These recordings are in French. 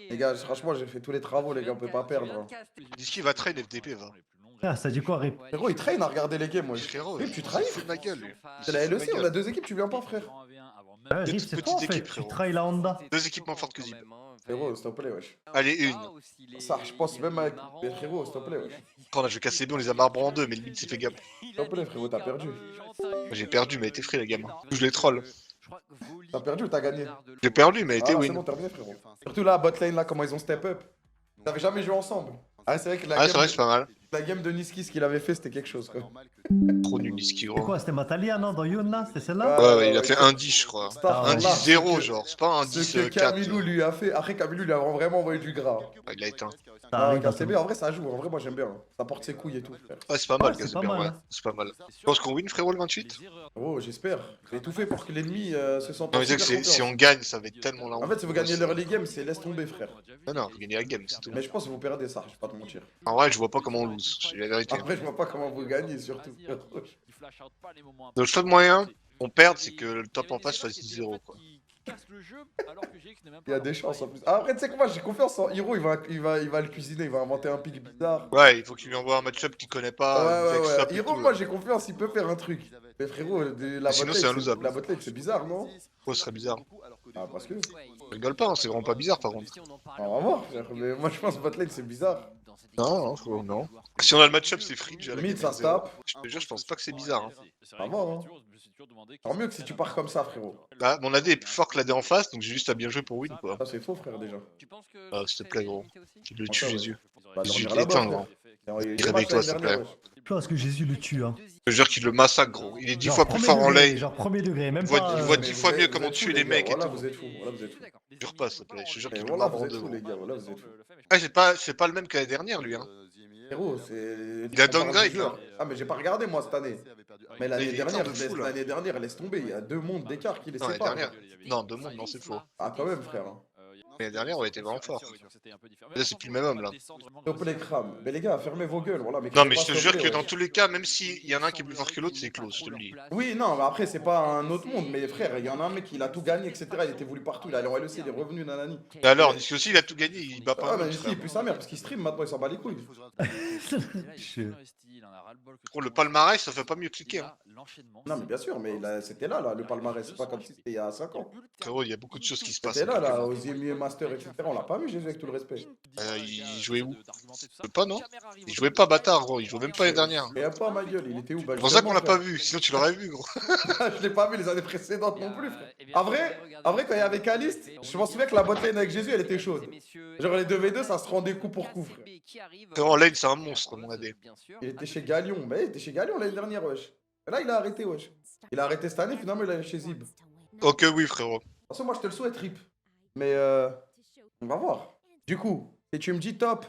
Les gars, franchement, j'ai fait tous les travaux, les gars, on peut pas perdre. Hein. D'ici, va train FDP, va. Ah, ça dit quoi, Rip? Frérot, il traîne à regarder les games, moi. Frérot, Rip, tu il trahis, se fout de ma gueule, lui. C'est la LEC, on a 2 équipes, tu viens pas, frère. Ouais, Des Rip, toutes c'est petites toi en fait. équipes, Tu frérot. trahis la Honda. 2 équipes moins fortes que Zip. Frérot, s'il te plaît, wesh. Allez, une. Ça, je pense même avec. Mais frérot, s'il te plaît, wesh. Quand on a joué KCB, on les a marbrés en deux, mais le mid s'est fait gap. S'il te plaît, frérot, t'as perdu. J'ai perdu, mais elle était free, la gamme. Je les troll. T'as perdu ou t'as gagné? J'ai perdu, mais elle était Ah, c'est win. bon, terminé, frérot. Surtout là, botlane, là, comment ils ont step up. Ils avaient jamais joué ensemble. Ah, c'est vrai que Ah, c'est vrai, c'est pas mal. la game de Niski, ce qu'il avait fait, c'était quelque chose, quoi. Trop nul, Niski, C'est gros. quoi, c'était Matalia, non, dans Yun, là? C'était celle-là? Ouais, il a fait un 10, je crois. Star, Un Ah, 10-0, genre. C'est pas un Ce 10 que 4. Camilou lui a fait. Après, Camilou lui a vraiment envoyé du gras. Il a éteint. Ça Ah, arrive, KCB, en vrai, ça joue. En vrai, moi, j'aime bien. Ça porte ses couilles et tout, frère. Ouais, c'est pas mal, Ouais, c'est KCB, pas en mal, vrai. hein. C'est pas mal. Tu penses qu'on win, frérot, le 28? Oh, j'espère. J'ai tout fait pour que l'ennemi se sente Non, mais en c'est que super si on confiance. gagne, ça va être tellement la En fait, si vous gagnez l'early game, c'est laisse tomber, frère. Non, vous gagnez la game, c'est tout. Mais je pense que vous perdez ça, je vais pas te mentir. En vrai, je vois pas comment on lose. Je dis la vérité. Après, je vois pas comment vous gagnez, surtout. Le seul moyen qu'on perde, c'est que le top en face fasse 10-0, quoi. Il y a des chances en plus. Ah, après, tu sais que moi, j'ai confiance en Hiro, il va le cuisiner, il va inventer un pic bizarre. Ouais, il faut qu'il lui envoie un match-up qu'il connaît pas, une Ouais, vex ouais, swap ouais. et Hiro, tout, moi, là. j'ai confiance, il peut faire un truc. Mais frérot, la Sinon, botlane, c'est inlosable. la botlane, c'est bizarre, non? Oh, ce serait bizarre. Ah, parce que. Je rigole pas, hein, c'est vraiment pas bizarre, par contre. On va voir, frère. Mais moi, je pense que botlane, c'est bizarre. Non, frérot, non. Si on a le match-up, c'est free déjà. la Mid, game ça est se zéro. tape. Je te jure, je pense pas que c'est bizarre. Hein. Ça va, hein. Tant mieux que si tu pars comme ça, frérot. Bah, mon AD est plus fort que l'AD en face, donc j'ai juste à bien jouer pour win, quoi. Ça, c'est faux, frère, déjà. Ah, s'il te plaît, gros. Il le tue, Ouais. Jésus. Bah, Jésus, dormir il là-bas, éteint, frère. gros. Il Réveille-toi, s'il te plaît. Je pense que Jésus le tue, hein. Je te jure qu'il le massacre, gros. Il est 10 Genre fois plus premier fort en degré, lane. Genre premier degré, même Il voit- pas... il voit Mais 10 vous fois êtes- mieux vous comment êtes tuer fous, les mecs et Voilà, tout. vous êtes fous. Voilà, vous êtes fous. Jure pas, s'il te plaît. Je te jure Mais qu'il voilà, le marre en vous êtes deux, fous, gros. les gars. Voilà, vous êtes fous. Ah, c'est pas le même que l'année dernière, lui, hein. Frérot, c'est. Il a on parle downgrade, du joueur. là. Ah, mais j'ai pas regardé, moi, cette année. Mais Il l'année est dernière, éteint de fou, là. l'année dernière, laisse tomber. Il y a 2 mondes d'écart qui les Non, l'année séparent. dernière. Non, deux mondes, non, c'est faux. Ah, quand même, frère. Hein. L'année dernière, on était vraiment fort. Là, c'est plus le même homme, là. Top les crânes. Mais les gars, fermez vos gueules. Voilà, mais Non, mais je te jure que dans tous les cas, même s'il y en a un qui est plus fort que l'autre, c'est close, je te le dis. Oui, non, mais après, c'est pas un autre monde. Mais frère, il y en a un mec, il a tout gagné, etc. Il était voulu partout. Il est allé en LEC, il est revenu, nanani. Et alors, Niski aussi, il a tout gagné, il bat pas Ah, un mais autre, ici, frère. il pue sa mère parce qu'il stream maintenant, il s'en bat les couilles. Pour le palmarès, ça fait pas mieux cliquer, hein. Non, mais bien sûr, mais c'était là, le palmarès. C'est pas comme si c'était il y a 5 ans. Frérot, il y a beaucoup de choses qui se passent. C'était en là, quelques aux mois. émiers master, etc. On l'a pas vu, Jésus, avec tout le respect. Il jouait où? Il jouait pas, non? Il jouait pas, bâtard, gros. Il jouait même pas l'année dernière. Et un peu à ma gueule, il était où? Bah, C'est pour ça qu'on l'a pas justement, vu, sinon tu l'aurais vu, gros. frère. Je l'ai pas vu les années précédentes non plus, frère. En vrai, quand il y avait Caliste, je m'en souviens que la botlane avec Jésus, elle était chaude. Genre les 2v2, ça se rendait coup pour coup, frère. Frérot, en lane, c'est un monstre, mon AD. Il était chez Galion. Mais il était chez Galion l'année dernière, wesh. Et là, il a arrêté, wesh. Il a arrêté cette année, finalement, il est allé chez Zib. De toute Ok, oui, frérot. façon, moi, je te le souhaite, Rip. Mais on va voir. Du coup, si tu me dis top,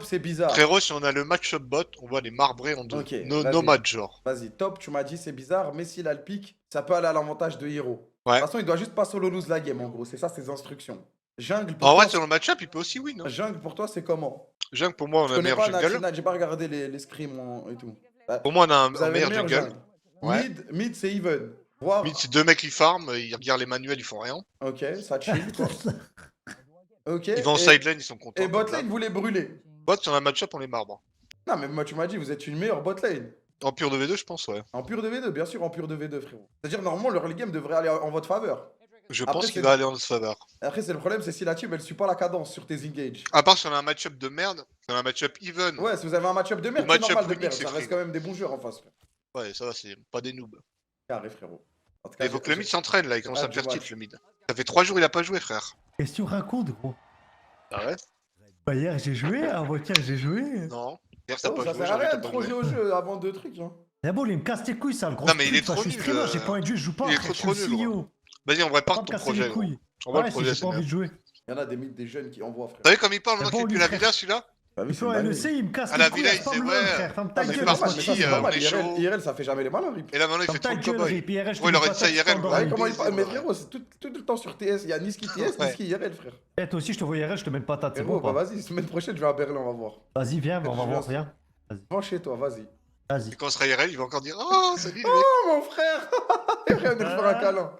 c'est bizarre. Frérot, si on a le match-up bot, on va les marbrer en deux. Ok, Nos vas-y. matchs, genre. Vas-y, top, tu m'as dit c'est bizarre, mais s'il a le pic, ça peut aller à l'avantage de Hero. De Ouais. toute façon, il doit juste pas solo lose la game, en gros. C'est ça ses instructions. Jungle, pour En toi, vrai, sur le match-up, il peut aussi win. Hein. Jungle, pour toi, c'est comment? Jungle, pour moi, on Je a un connais meilleur pas jungle. National, j'ai pas regardé les scrims et tout. Pour moi, on a Vous un avez le meilleur meilleur jungle. jungle. Ouais. Mid, c'est even. Voire... Mid, c'est deux mecs qui farm, ils regardent les manuels, ils font rien. Ok, ça chill, quoi. Ok. Ils vont en sideline, ils sont contents. Et comme botlane, vous les brûlez. Bot, sur un match-up, on les marbre. Non, mais moi, tu m'as dit, vous êtes une meilleure botlane. En pure de V2, je pense, ouais. En pure de V2, bien sûr, en pure de V2, frérot. C'est-à-dire, normalement, le early game devrait aller en votre faveur. Je Après, pense c'est- qu'il va aller en notre faveur. Après, c'est le problème, c'est si la team, elle suit pas la cadence sur tes engages. À part si on a un match-up de merde, si on a un match-up even. Ouais, si vous avez un match-up de merde, Le c'est match-up normal de winning, perdre. c'est Ça reste free. quand même des bons joueurs en face, frère. Ouais, ça va, c'est pas des noobs. Carré, frérot. En tout Il cas, faut que le mid s'entraîne, là, il commence à me du faire match. tilt, le mid. Ça fait 3 jours, il a pas joué, frère. Qu'est-ce que tu racontes, gros? Ah ouais? Bah hier j'ai joué, avant-hier j'ai joué. Non. Hier, t'as Oh, pas ça joué, sert à j'avais rien t'as de pas trop joué. jouer au jeu avant deux trucs, hein. Mais bon, il me casse tes couilles, ça, le gros. Non, mais il est truc, ça, trop je suis nul, streamer, j'ai pas envie de jouer, je joue pas. il est frère, trop je suis nul, CEO. Vas-y, on va Pas part me ton casser projet, les gros. couilles. On voit Ouais, le si projet, j'ai c'est pas envie bien. de jouer. Il y en a des jeunes qui envoient, frère. T'as vu comme il parle Mais maintenant bon, qu'il pue lui, la frère. villa, celui-là? T'as vu, Il c'est faut une le dinguerie. laisser, il me casse À les la couilles, villa, il spam disait, le, ouais. frère. Ferme ta Ah, mais c'est gueule, normal, espèce mais ça, de c'est on normal. est IRL, chaud. IRL, ça fait jamais les malins, Rip. Et là, maintenant, il fait Ferme trop ta le gueule, cowboy. Rip, IRL, je te Ouais, il dis aurait pas dit ça, ça tu IRL, t'endors. ouais. Ouais, comment il parle? Mais ouais. frérot, c'est tout le temps sur TS. Il y a Niski TS, Ouais. Niski IRL, frère. Eh, toi aussi, je te vois IRL, je te mets une patate, c'est Frérot, bon bah pas? vas-y, semaine prochaine, je vais à Berlin, on va voir. Vas-y, viens, on va Je voir, viens. viens. Va chez toi, vas-y. Vas-y. Et quand on sera IRL, il va encore dire oh, salut les mecs. Oh, mon frère! Il vient de me faire un câlin.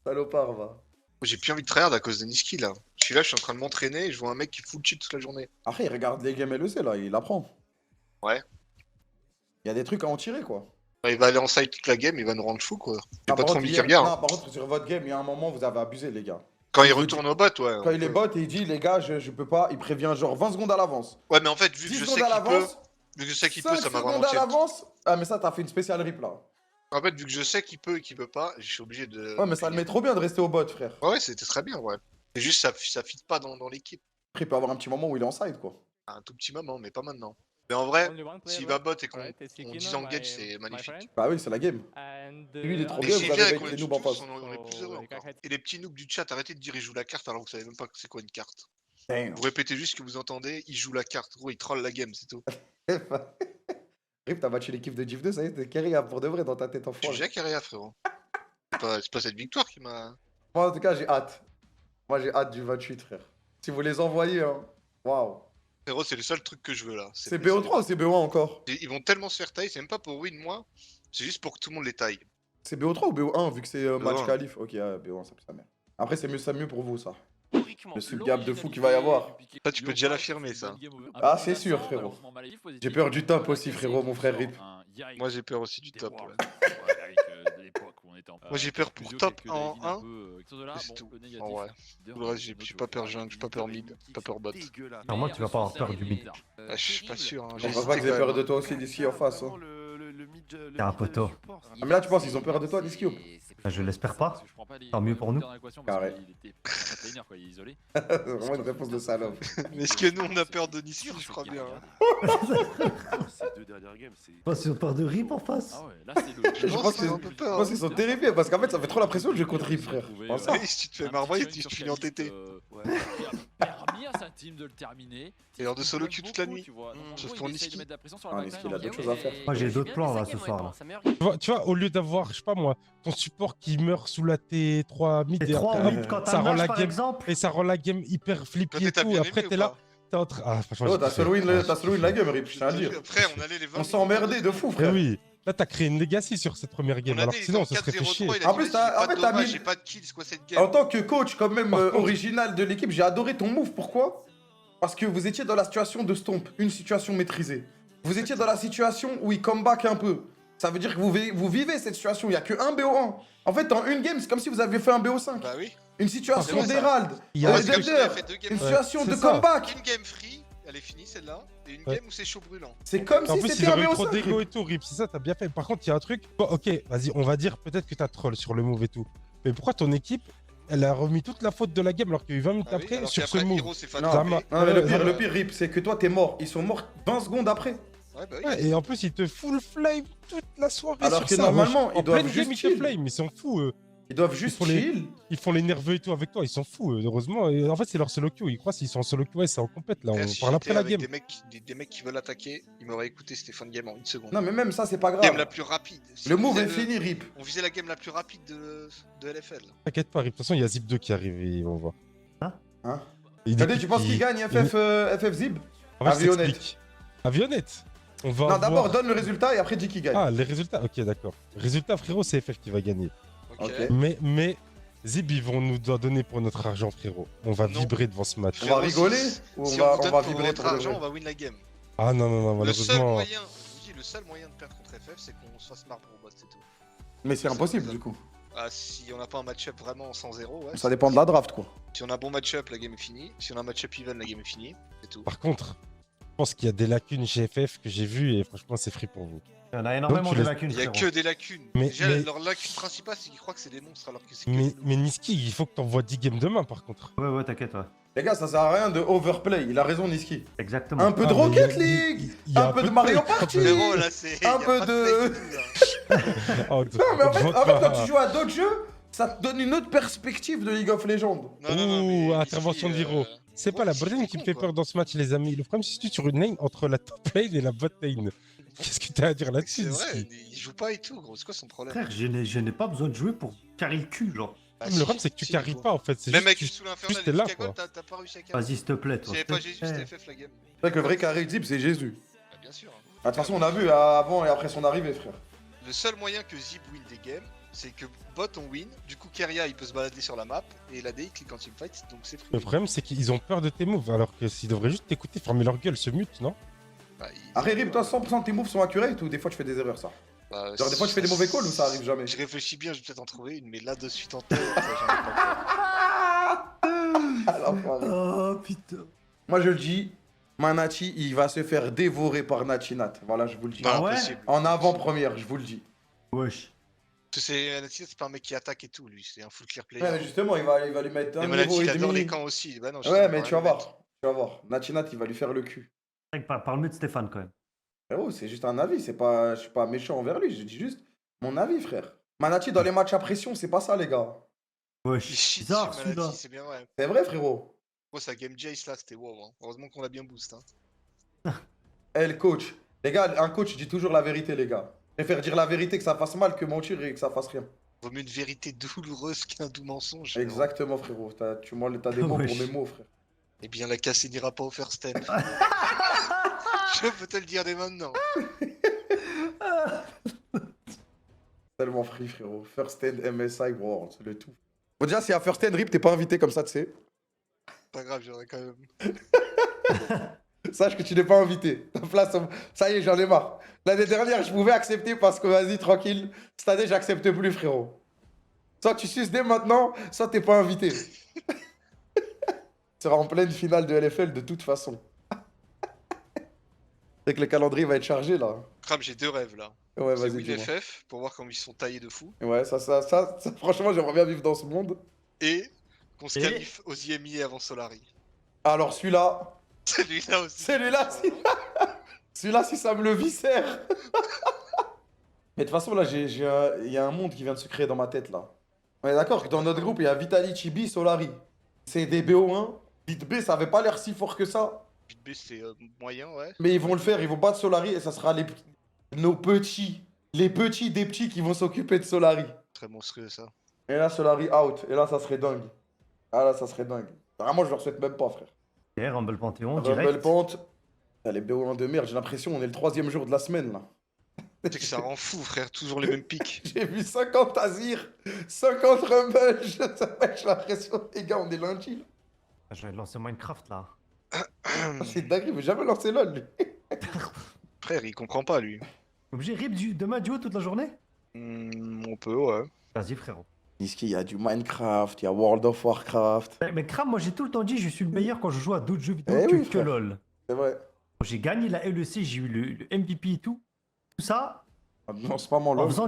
Salopard, va. J'ai plus envie de tryhard à cause de Niski là. Je suis là, je suis en train de m'entraîner et je vois un mec qui full cheat toute la journée. Après, il regarde les games LEC là, il apprend. Ouais. Il y a des trucs à en tirer quoi. Il va aller en side toute la game, il va nous rendre fou quoi. J'ai pas par trop contre, envie qu'il hier- regarde. non, par contre, sur votre game, il y a un moment, vous avez abusé, les gars. Quand il retourne au bot, ouais. Quand il est bot et il dit, les gars, je peux pas, il prévient genre 20 secondes à l'avance. Ouais, mais en fait, vu que 10 je secondes sais à qu'il peut, l'avance, vu que je sais qu'il 5 peut, ça m'a vraiment secondes à tilt. l'avance. Ah, mais ça, t'as fait une spéciale rip là. En fait, vu que je sais qu'il peut et qu'il peut pas, je suis obligé de. Ouais, mais ça le met trop bien de rester au bot, frère. Ouais, c'était très bien, ouais. C'est juste, ça fit pas dans l'équipe. Après, il peut avoir un petit moment où il est en side, quoi. Un tout petit moment, mais pas maintenant. Mais en vrai, s'il va bot et qu'on disengage, c'est magnifique. Bah oui, c'est la game. Lui, il est trop Et bien, s'il vous vient avez et qu'on avec les les tue noobs en tous, face. on est plus heureux encore. Et les petits noobs du chat, arrêtez de dire ils jouent la carte alors que vous savez même pas c'est quoi une carte. Damn. Vous répétez juste ce que vous entendez, ils jouent la carte. Gros, ils trollent la game, c'est tout. Rip, t'as battu l'équipe de Div 2, ça y est, t'es carré pour de vrai dans ta tête en Je suis froid. Jacques Herria, frérot. C'est pas cette victoire qui m'a. Moi, en tout cas, j'ai hâte. Moi, j'ai hâte du 28, frère. Si vous les envoyez, hein. Waouh. Frérot, c'est le seul truc que je veux là. C'est BO3 ou c'est BO1 encore? Ils vont tellement se faire tailler, c'est même pas pour win moi, c'est juste pour que tout le monde les taille. C'est BO3 ou BO1 vu que c'est match BO1. qualif? Ok, BO1, ça peut sa mère. Après, c'est mieux pour vous, ça. Le sub-gap de fou qu'il va y avoir. Ça, tu peux déjà l'affirmer, ça. Ah, c'est sûr, frérot. J'ai peur du top aussi, frérot, mon frère Rip. Moi, j'ai peur aussi du top. Ouais. Moi, j'ai peur pour top en 1. C'est tout. En vrai. Tout le reste, j'ai pas peur jungle, j'ai pas peur mid, pas peur bot. Alors moi, tu vas pas avoir peur du mid. Ah, je suis pas sûr. Hein. Je pense pas qu'ils aient peur de toi aussi d'ici en face. Hein. T'es un poteau. Ah, mais là, tu penses qu'ils ont peur de toi, Niski? Je l'espère pas. Tant mieux pour nous. Carré. C'est vraiment une réponse de salope. Mais est-ce que nous, on a peur de Niski? Je crois bien. Pas sur peur de Rip en face. Je pense qu'ils sont terrifiés parce qu'en fait, ça fait trop la pression de jouer contre Rip, frère. Pense ça. Oui, si tu te fais marmoyer, tu finis en TT. Et alors de solo queue toute la nuit. Sauf pour Niski. Ah, Niski, il a d'autres choses à faire. Moi, j'ai d'autres plans là ce soir. Là. Tu vois, au lieu d'avoir, je sais pas moi, ton support qui meurt sous la T3 mid Et et 3 après, mid quand ça t'as rend Nash la par game exemple. et ça rend la game hyper flippy Toi, et t'as tout. bien Après, aimé t'es ou là, pas? t'es en train. Ah, franchement, Oh, j'ai t'as kiffé. solo win la game, Rip, je tiens à le dire. Après, on allait les 20. On s'est emmerdé de fou, Eh frère. oui, là t'as créé une legacy sur cette première game, alors que sinon on se serait fait chier. En plus, t'as mis- J'ai pas de kills, c'est quoi cette game? En tant que coach, quand même Par contre- original de l'équipe, j'ai adoré ton move. Pourquoi? Parce que vous étiez dans la situation de Stomp, une situation maîtrisée. Vous étiez dans la situation où il come back un peu. Ça veut dire que vous vivez cette situation. Il n'y a que un BO1. En fait, en une game, c'est comme si vous aviez fait un BO5. Bah oui. Une situation C'est vrai, ça. d'Herald. Il y a un Ouais, c'est comme si on d'Elder. avait fait deux games. Une Ouais, situation de c'est ça. comeback. Une game free, elle est finie celle-là, et une Ouais. game où c'est chaud brûlant. C'est comme En si plus, c'était ils un auraient eu trop BO5. d'ego et tout, Rip, c'est ça, t'as bien fait. Par contre, il y a un truc. Bon, ok, vas-y, on va dire peut-être que t'as troll sur le move et tout. Mais pourquoi ton équipe, elle a remis toute la faute de la game alors qu'il y a eu 20 minutes Ah oui, après alors sur ce qu'après, move? Hiro s'est fait Non, attraper. Zama. Non, mais Ouais, le pire, Rip, c'est que toi, t'es mort. Ils sont morts 20 secondes après. Ouais, bah oui. Ouais, et en plus, ils te full flame toute la soirée. Alors sur que ça, normalement, wesh. ils en doivent pleine juste game, ils te chill. flame, ils sont fous. Ils doivent juste Ils font les- chill. Ils font les nerveux et tout avec toi, ils sont fous, heureusement. Et en fait, c'est leur solo queue, ils croient s'ils sont en solo queue, ouais, c'est en compète là, Frère, on si parle j'étais après la avec game. des mecs qui veulent attaquer, ils m'auraient écouté, c'était fin de game en une seconde. Non, mais même ça, c'est pas Game la grave. plus rapide. Si Le on move visait est fini, Rip. On visait la game la plus rapide de LFL. T'inquiète pas, Rip, de toute façon, il y a Zip 2 qui arrive et on voit. Hein? Il dit Regardez, tu penses qu'il gagne FF Zib? En fait, je Avionnette. t'explique. Avionnette. On va Non, d'abord, voir- donne le résultat et après, dis qui gagne. Ah, les résultats, ok, d'accord. Résultat, frérot, c'est FF qui va gagner. Ok. Ok. Mais Zib, ils vont nous donner pour notre argent, frérot. On va Non. vibrer devant ce match. On va rigoler ou Si on vous donne va pour vibrer votre pour le argent, vrai? on va win la game. Ah non, non, non, Le seul malheureusement. moyen, je vous dis, le seul moyen de perdre contre FF, c'est qu'on se fasse marre pour bot, c'est tout. Mais c'est impossible du coup. Ah, si on n'a pas un match-up vraiment 100-0, ouais. Ça dépend de la draft quoi. Si on a un bon match-up, la game est finie. Si on a un match-up even, la game est finie. C'est tout. Par contre, je pense qu'il y a des lacunes chez FF que j'ai vues et franchement, c'est free pour vous. Il y en a énormément Donc, tu de laisses- lacunes. Il y a frérot. que des lacunes. Mais- Déjà, mais- leur lacune principale, c'est qu'ils croient que c'est des monstres alors que c'est que Mais, des loups. mais Niski, il faut que t'envoies 10 games demain par contre. Ouais, ouais, t'inquiète, ouais. Les gars, ça sert à rien de overplay. Il a raison, Niski. Exactement. Un peu de Ah, mais Rocket il y a- League, il y a un peu de Mario play, Party. Frérot, là, c'est. Un y a peu pas de- play du tout, là. Oh, Non, mais en fait, vote quand pas. tu joues à d'autres jeux, ça te donne une autre perspective de League of Legends. Non, non, non. mais Ouh, ici, intervention d'Hiro. C'est pas la c'est bot lane qui me con, fait quoi. peur dans ce match, les amis. Le problème, c'est que tu es sur une lane entre la top lane et la bot lane. Qu'est-ce que t'as à dire là-dessus, C'est vrai, Niski? il joue pas et tout, gros. C'est quoi son problème? Frère, je n'ai pas besoin de jouer pour carrer le cul, genre. Bah, Le si, problème, c'est que tu si, carries gros. pas en fait. C'est Même juste avec que une sous l'infernal juste t'es et là, du Chicago, quoi. t'as pas réussi à carrer. Vas-y, s'il te plaît, S'il toi. y avait pas Jésus, c'était FF la game. C'est vrai que le vrai carré Zip, c'est Jésus. Bah, bien sûr. hein. Ah, de toute façon, on a vu avant et après son arrivée, frère. Le seul moyen que Zip win des games, c'est que bot on win, du coup Keria il peut se balader sur la map, et l'AD il clique en teamfight, donc c'est free. Le problème, c'est qu'ils ont peur de tes moves, alors que s'ils devraient juste t'écouter, fermer leur gueule, se mute, non? Bah, Après, Rip, toi, 100% de tes moves sont accurate ou des fois tu fais des erreurs, ça? Bah, Genre, des fois tu fais des mauvais calls ou ça arrive jamais? Je réfléchis bien, je vais peut-être en trouver une, mais là de suite en tête, j'en ai pas Oh putain. Moi, je le dis, Manachi, il va se faire dévorer par Nachinat. Voilà, je vous le dis. Bah, ouais impossible. En avant-première, je vous le dis. Wesh. C'est pas un mec qui attaque et tout, lui, c'est un full clear player. Ouais, mais justement, il va lui mettre un Et niveau Manachi, et il adore demi. les camps aussi. Bah non, Ouais, mais tu vas voir. Tu vas voir. Nachinat, il va lui faire le cul. Parle mieux de Stéphane quand même. Frérot, c'est juste un avis. C'est pas... Je suis pas méchant envers lui. Je dis juste mon avis, frère. Manachi, dans les matchs à pression, c'est pas ça, les gars. Il Wesh. shit Bizarre sur celui-là. Manachi, c'est bien vrai. C'est vrai, frérot. Oh, sa game Jace là, c'était wow. Hein. Heureusement qu'on l'a bien boost. Hein. Eh, le coach. Les gars, un coach dit toujours la vérité, les gars. Je préfère dire la vérité que ça fasse mal que mentir et que ça fasse rien. Vaut mieux une vérité douloureuse qu'un doux mensonge. Exactement, frérot. T'as des mots pour mes mots, frère. Eh bien, la casse n'ira pas au first stand. Je peux te le dire dès maintenant. Tellement free, frérot. First End, MSI, World, c'est le tout. Bon, déjà, si à First End, Rip, t'es pas invité comme ça, tu sais. Pas grave, j'aurais quand même. Sache que tu n'es pas invité. Ta place, ça y est, j'en ai marre. L'année dernière, je pouvais accepter parce que vas-y, tranquille. Cette année, j'accepte plus, frérot. Soit tu suces dès maintenant, soit t'es pas invité. Tu seras en pleine finale de LFL de toute façon. C'est que le calendrier va être chargé là. Cram, j'ai deux rêves là. Ouais, C'est vas-y, dis-moi. WinFF pour voir comment ils sont taillés de fou. Ouais, ça, franchement, j'aimerais bien vivre dans ce monde. Et qu'on se qualifie aux IMI avant Solari. Alors, celui-là, Celui-là aussi. celui-là, si ça me le viscère. Mais de toute façon, là, il y a un monde qui vient de se créer dans ma tête, là. On est d'accord que dans notre groupe, il y a Vitali, Chibi, Solari. C'est des BO1. Bit B, ça avait pas l'air si fort que ça. Bit B, c'est moyen, ouais. Mais ils vont le faire, ils vont battre Solari et ça sera nos petits. Les petits des petits qui vont s'occuper de Solari. Très monstrueux, ça. Et là, Solari out. Et là, ça serait dingue. Ah là, ça serait dingue. Vraiment, je leur souhaite même pas, frère. Et Rumble Panthéon, Rumble direct. Pente. Les BO1 de merde, j'ai l'impression on est le 3e jour de la semaine, là. C'est que ça rend fou, frère. Toujours les mêmes pics. J'ai vu 50 Azir, 50 Rumble. J'ai l'impression, les gars, on est lundi, là. Je vais lancer Minecraft là. C'est dingue, il veut jamais lancer LOL, lui. Frère, il comprend pas, lui. Obligé rip demain duo toute la journée? On peut, ouais. Vas-y frérot. Il y a du Minecraft, il y a World of Warcraft. Mais Kram, moi j'ai tout le temps dit je suis le meilleur quand je joue à d'autres jeux vidéo Eh que, oui, que frère. LOL. C'est vrai. J'ai gagné la LEC, j'ai eu le MVP et tout. Tout ça Non, c'est pas mon en LOL. faisant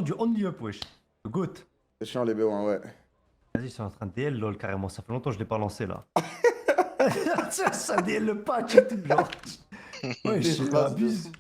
du only up, wesh. Le GOAT. C'est chiant, les BO1, ouais. Vas-y, c'est en train de DL LOL carrément, ça fait longtemps que je l'ai pas lancé là. ça DL le patch et tout, genre. Ouais, je abuse.